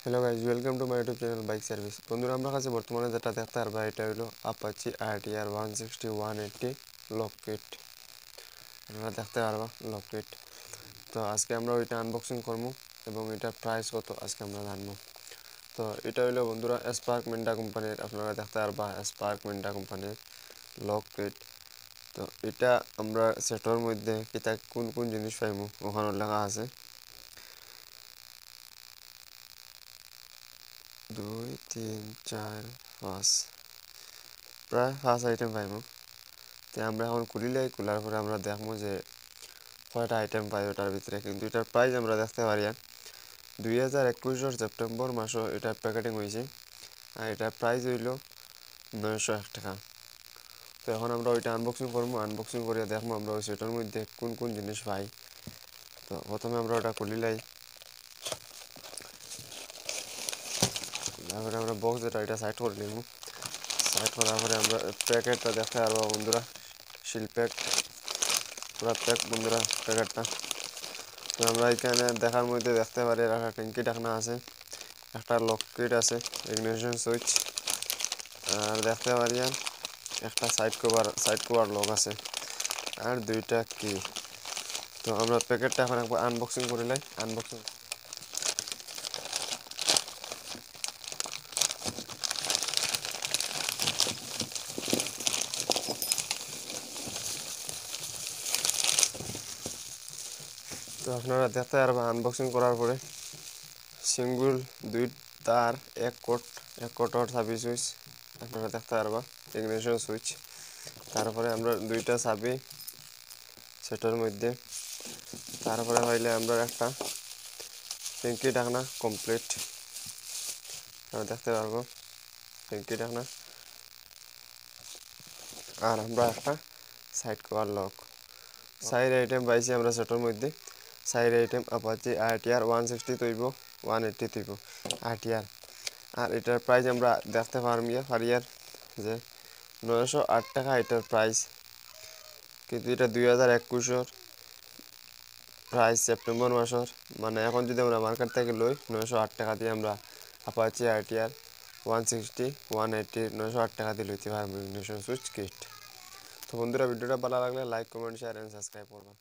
Hello guys, welcome to my YouTube channel bike service. বন্ধুরা, আমরা কাছে বর্তমানে যেটা দেখতে পারবা এটা হলো Apache Rtr160 180 লক কিট। আপনারা দেখতে পারবা লক কিট। তো আজকে আমরা ওইটা আনবক্সিং করবো এবং এটার প্রাইস কত আজকে আমরা জানবো। তো এটা হলো বন্ধুরা স্পার্ক মিন্ডা কোম্পানির, আপনারা দেখতে পারবা স্পার্ক মিন্ডা কোম্পানির লক কিট। তো এটা আমরা সেটর মধ্যে কিতা কোন কোন জিনিস পাইমু ওখানে লেখা আছে 2 3 4 5, প্রায় 5 আইটেম পাইমু। তো আমরা এখন খুলিলাই, খোলার পরে আমরা দেখবো যে কয়টা আইটেম পাই ওটার ভিতরে। কিন্তু এটার প্রাইস আমরা দেখতে পারি 2021 সেপ্টেম্বর মাসও এটার প্যাকেটিং হয়েছে, আর এটার প্রাইস হইল 901 টাকা। তো এখন আমরা ওইটা আনবক্সিং করবো, আনবক্সিং করে দেখবো আমরা ওই সেটার মধ্যে কোন কোন জিনিস পাই। তো প্রথমে আমরা ওটা খুলিলাই, তারপরে আমরা বক্স যেটা এটা সাইড করে নিব। সাইড করার পরে আমরা প্যাকেটটা দেখতে পারবো বন্ধুরা, শিল প্যাক, পুরা প্যাক বন্ধুরা প্যাকেটটা। তো আমরা এখানে দেখার মধ্যে দেখতে পারি একটা ট্যাঙ্কি ঢাকনা আছে, একটা লক কিট আছে, ইগনিশন সুইচ, আর দেখতে পারি একটা সাইড কভার লক আছে, আর দুইটা কি। তো আমরা প্যাকেটটা এখন একবার আনবক্সিং করিলাই। আনবক্সিং তো আপনারা দেখতে পারবেন আনবক্সিং করার পরে সিঙ্গল দুই তার এক কোটর চাবি সুইচ আপনারা দেখতে পারবা, ইগনিশন সুইচ। তারপরে আমরা দুইটা চাবি সেটার মধ্যে। তারপরে হইলে আমরা একটা ট্যাঙ্কি ঢাকনা কমপ্লিট আপনারা দেখতে পারবো, ট্যাঙ্কি ঢাকনা। আর আমরা একটা side cover lock. Side item পাইছি আমরা সেটার মধ্যে। সাইড আইটেম Apache Rtr160 তৈব, 180 তৈব Rtr। আর এটার প্রাইস আমরা দেখতে পারি যে 908 টাকা এটার প্রাইস। কিন্তু এটা 2021 প্রাইস সেপ্টেম্বর মাসের, মানে এখন যদি আমরা মার্কেট থেকে লই 908 টাকা দিয়ে আমরা Apache Rtr160 180 908 টাকা দিয়ে লইতে পারবো ইগনিশন সুইচ কিট। তো বন্ধুরা, ভিডিওটা ভালো লাগলে like comment share and subscribe করবেন।